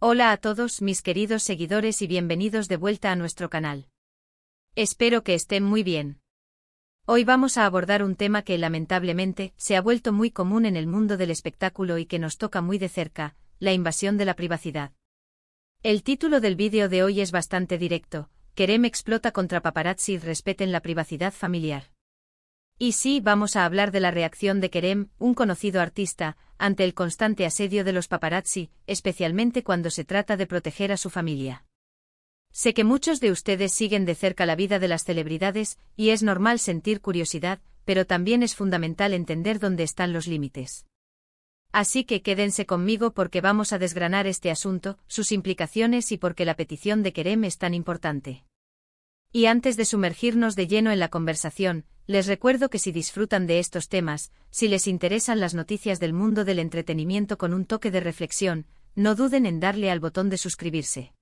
Hola a todos mis queridos seguidores y bienvenidos de vuelta a nuestro canal. Espero que estén muy bien. Hoy vamos a abordar un tema que lamentablemente se ha vuelto muy común en el mundo del espectáculo y que nos toca muy de cerca, la invasión de la privacidad. El título del vídeo de hoy es bastante directo: Kerem explota contra paparazzi, respeten la privacidad familiar. Y sí, vamos a hablar de la reacción de Kerem, un conocido artista, ante el constante asedio de los paparazzi, especialmente cuando se trata de proteger a su familia. Sé que muchos de ustedes siguen de cerca la vida de las celebridades, y es normal sentir curiosidad, pero también es fundamental entender dónde están los límites. Así que quédense conmigo porque vamos a desgranar este asunto, sus implicaciones y por qué la petición de Kerem es tan importante. Y antes de sumergirnos de lleno en la conversación, les recuerdo que si disfrutan de estos temas, si les interesan las noticias del mundo del entretenimiento con un toque de reflexión, no duden en darle al botón de suscribirse.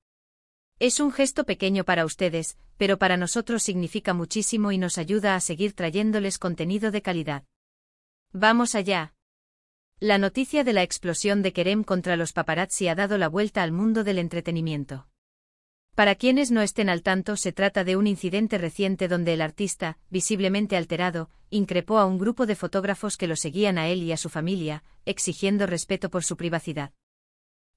Es un gesto pequeño para ustedes, pero para nosotros significa muchísimo y nos ayuda a seguir trayéndoles contenido de calidad. ¡Vamos allá! La noticia de la explosión de Kerem contra los paparazzi ha dado la vuelta al mundo del entretenimiento. Para quienes no estén al tanto, se trata de un incidente reciente donde el artista, visiblemente alterado, increpó a un grupo de fotógrafos que lo seguían a él y a su familia, exigiendo respeto por su privacidad.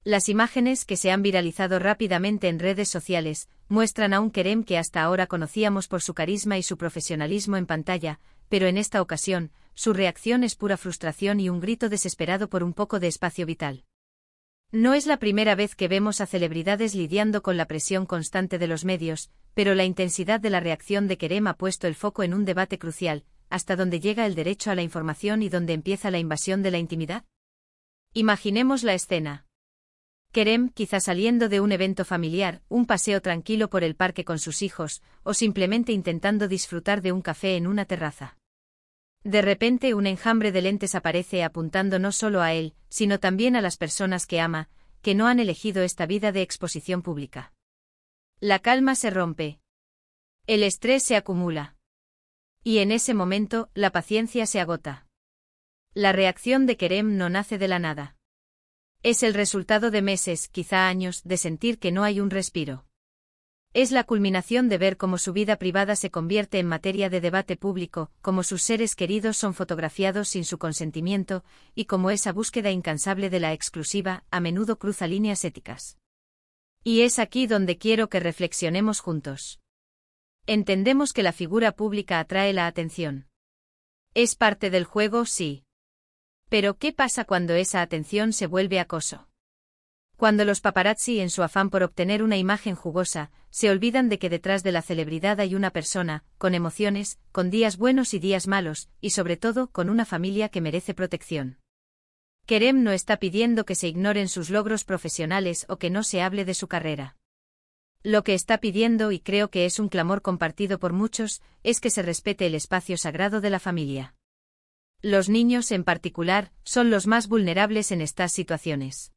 Las imágenes, que se han viralizado rápidamente en redes sociales, muestran a un Kerem que hasta ahora conocíamos por su carisma y su profesionalismo en pantalla, pero en esta ocasión, su reacción es pura frustración y un grito desesperado por un poco de espacio vital. No es la primera vez que vemos a celebridades lidiando con la presión constante de los medios, pero la intensidad de la reacción de Kerem ha puesto el foco en un debate crucial: ¿hasta dónde llega el derecho a la información y dónde empieza la invasión de la intimidad? Imaginemos la escena. Kerem, quizá saliendo de un evento familiar, un paseo tranquilo por el parque con sus hijos, o simplemente intentando disfrutar de un café en una terraza. De repente un enjambre de lentes aparece apuntando no solo a él, sino también a las personas que ama, que no han elegido esta vida de exposición pública. La calma se rompe. El estrés se acumula. Y en ese momento, la paciencia se agota. La reacción de Kerem no nace de la nada. Es el resultado de meses, quizá años, de sentir que no hay un respiro. Es la culminación de ver cómo su vida privada se convierte en materia de debate público, cómo sus seres queridos son fotografiados sin su consentimiento, y cómo esa búsqueda incansable de la exclusiva a menudo cruza líneas éticas. Y es aquí donde quiero que reflexionemos juntos. Entendemos que la figura pública atrae la atención. Es parte del juego, sí. Pero ¿qué pasa cuando esa atención se vuelve acoso? Cuando los paparazzi, en su afán por obtener una imagen jugosa, se olvidan de que detrás de la celebridad hay una persona, con emociones, con días buenos y días malos, y sobre todo, con una familia que merece protección. Kerem no está pidiendo que se ignoren sus logros profesionales o que no se hable de su carrera. Lo que está pidiendo, y creo que es un clamor compartido por muchos, es que se respete el espacio sagrado de la familia. Los niños, en particular, son los más vulnerables en estas situaciones.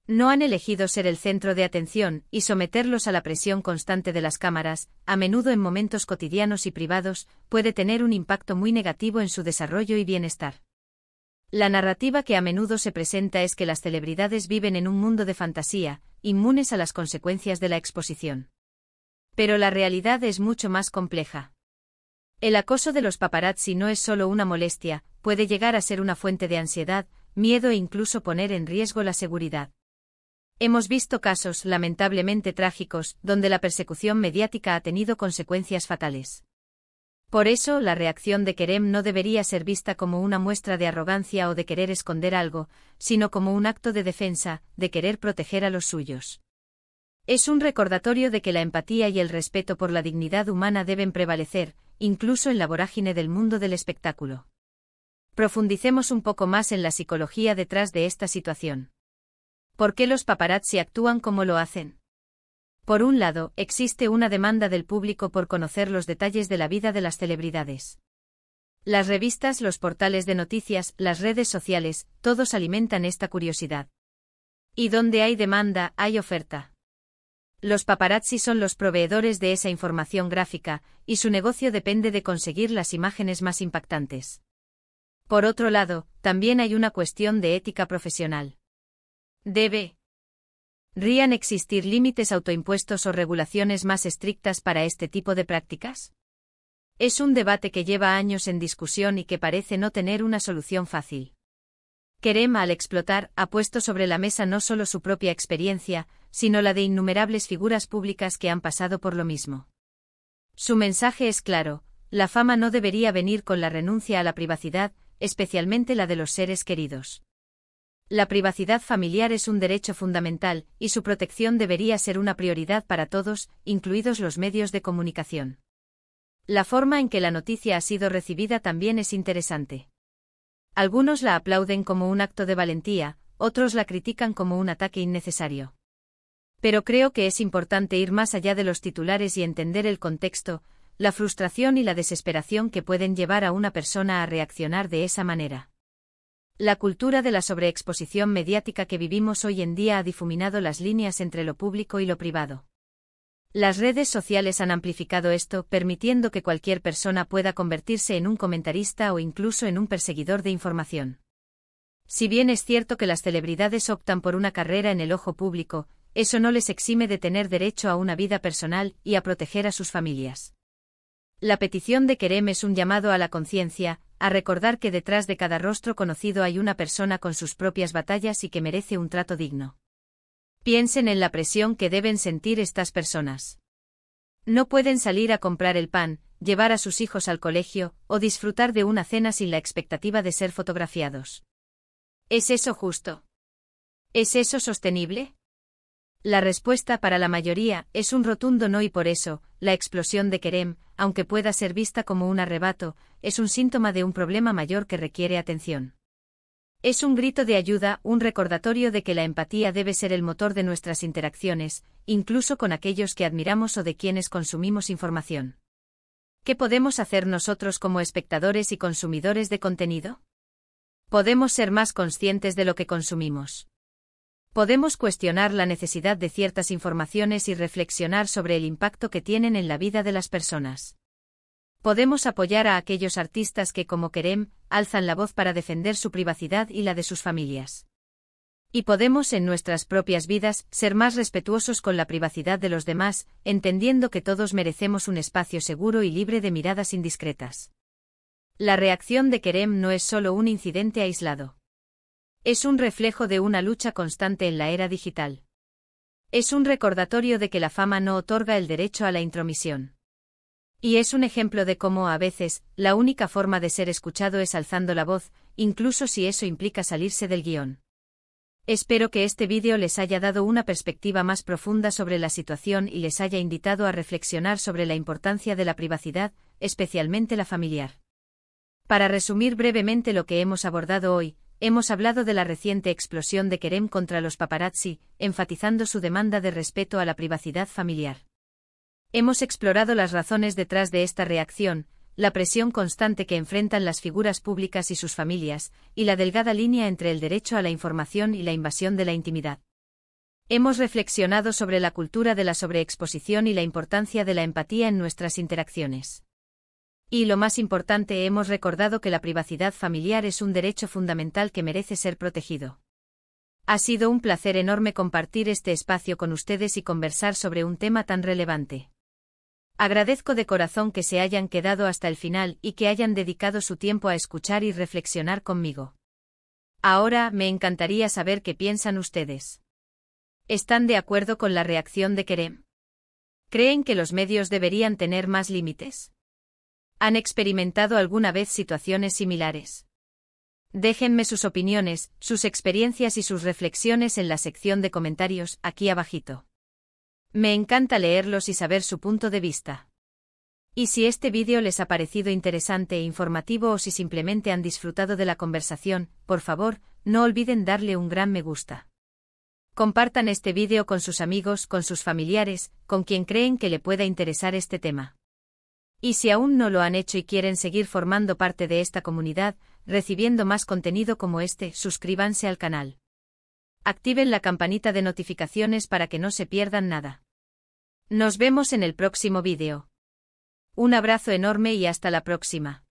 No han elegido ser el centro de atención, y someterlos a la presión constante de las cámaras, a menudo en momentos cotidianos y privados, puede tener un impacto muy negativo en su desarrollo y bienestar. La narrativa que a menudo se presenta es que las celebridades viven en un mundo de fantasía, inmunes a las consecuencias de la exposición. Pero la realidad es mucho más compleja. El acoso de los paparazzi no es solo una molestia, puede llegar a ser una fuente de ansiedad, miedo e incluso poner en riesgo la seguridad. Hemos visto casos lamentablemente trágicos, donde la persecución mediática ha tenido consecuencias fatales. Por eso, la reacción de Kerem no debería ser vista como una muestra de arrogancia o de querer esconder algo, sino como un acto de defensa, de querer proteger a los suyos. Es un recordatorio de que la empatía y el respeto por la dignidad humana deben prevalecer, incluso en la vorágine del mundo del espectáculo. Profundicemos un poco más en la psicología detrás de esta situación. ¿Por qué los paparazzi actúan como lo hacen? Por un lado, existe una demanda del público por conocer los detalles de la vida de las celebridades. Las revistas, los portales de noticias, las redes sociales, todos alimentan esta curiosidad. Y donde hay demanda, hay oferta. Los paparazzi son los proveedores de esa información gráfica, y su negocio depende de conseguir las imágenes más impactantes. Por otro lado, también hay una cuestión de ética profesional. ¿Debe ¿Rían existir límites autoimpuestos o regulaciones más estrictas para este tipo de prácticas? Es un debate que lleva años en discusión y que parece no tener una solución fácil. Kerem, al explotar, ha puesto sobre la mesa no solo su propia experiencia, sino la de innumerables figuras públicas que han pasado por lo mismo. Su mensaje es claro: la fama no debería venir con la renuncia a la privacidad, especialmente la de los seres queridos. La privacidad familiar es un derecho fundamental, y su protección debería ser una prioridad para todos, incluidos los medios de comunicación. La forma en que la noticia ha sido recibida también es interesante. Algunos la aplauden como un acto de valentía, otros la critican como un ataque innecesario. Pero creo que es importante ir más allá de los titulares y entender el contexto, la frustración y la desesperación que pueden llevar a una persona a reaccionar de esa manera. La cultura de la sobreexposición mediática que vivimos hoy en día ha difuminado las líneas entre lo público y lo privado. Las redes sociales han amplificado esto, permitiendo que cualquier persona pueda convertirse en un comentarista o incluso en un perseguidor de información. Si bien es cierto que las celebridades optan por una carrera en el ojo público, eso no les exime de tener derecho a una vida personal y a proteger a sus familias. La petición de Kerem es un llamado a la conciencia, a recordar que detrás de cada rostro conocido hay una persona con sus propias batallas y que merece un trato digno. Piensen en la presión que deben sentir estas personas. No pueden salir a comprar el pan, llevar a sus hijos al colegio, o disfrutar de una cena sin la expectativa de ser fotografiados. ¿Es eso justo? ¿Es eso sostenible? La respuesta para la mayoría es un rotundo no, y por eso, la explosión de Kerem, aunque pueda ser vista como un arrebato, es un síntoma de un problema mayor que requiere atención. Es un grito de ayuda, un recordatorio de que la empatía debe ser el motor de nuestras interacciones, incluso con aquellos que admiramos o de quienes consumimos información. ¿Qué podemos hacer nosotros como espectadores y consumidores de contenido? Podemos ser más conscientes de lo que consumimos. Podemos cuestionar la necesidad de ciertas informaciones y reflexionar sobre el impacto que tienen en la vida de las personas. Podemos apoyar a aquellos artistas que, como Kerem, alzan la voz para defender su privacidad y la de sus familias. Y podemos, en nuestras propias vidas, ser más respetuosos con la privacidad de los demás, entendiendo que todos merecemos un espacio seguro y libre de miradas indiscretas. La reacción de Kerem no es solo un incidente aislado. Es un reflejo de una lucha constante en la era digital. Es un recordatorio de que la fama no otorga el derecho a la intromisión. Y es un ejemplo de cómo, a veces, la única forma de ser escuchado es alzando la voz, incluso si eso implica salirse del guión. Espero que este vídeo les haya dado una perspectiva más profunda sobre la situación y les haya invitado a reflexionar sobre la importancia de la privacidad, especialmente la familiar. Para resumir brevemente lo que hemos abordado hoy, hemos hablado de la reciente explosión de Kerem contra los paparazzi, enfatizando su demanda de respeto a la privacidad familiar. Hemos explorado las razones detrás de esta reacción, la presión constante que enfrentan las figuras públicas y sus familias, y la delgada línea entre el derecho a la información y la invasión de la intimidad. Hemos reflexionado sobre la cultura de la sobreexposición y la importancia de la empatía en nuestras interacciones. Y lo más importante, hemos recordado que la privacidad familiar es un derecho fundamental que merece ser protegido. Ha sido un placer enorme compartir este espacio con ustedes y conversar sobre un tema tan relevante. Agradezco de corazón que se hayan quedado hasta el final y que hayan dedicado su tiempo a escuchar y reflexionar conmigo. Ahora, me encantaría saber qué piensan ustedes. ¿Están de acuerdo con la reacción de Kerem? ¿Creen que los medios deberían tener más límites? ¿Han experimentado alguna vez situaciones similares? Déjenme sus opiniones, sus experiencias y sus reflexiones en la sección de comentarios, aquí abajito. Me encanta leerlos y saber su punto de vista. Y si este vídeo les ha parecido interesante e informativo o si simplemente han disfrutado de la conversación, por favor, no olviden darle un gran me gusta. Compartan este vídeo con sus amigos, con sus familiares, con quien creen que le pueda interesar este tema. Y si aún no lo han hecho y quieren seguir formando parte de esta comunidad, recibiendo más contenido como este, suscríbanse al canal. Activen la campanita de notificaciones para que no se pierdan nada. Nos vemos en el próximo vídeo. Un abrazo enorme y hasta la próxima.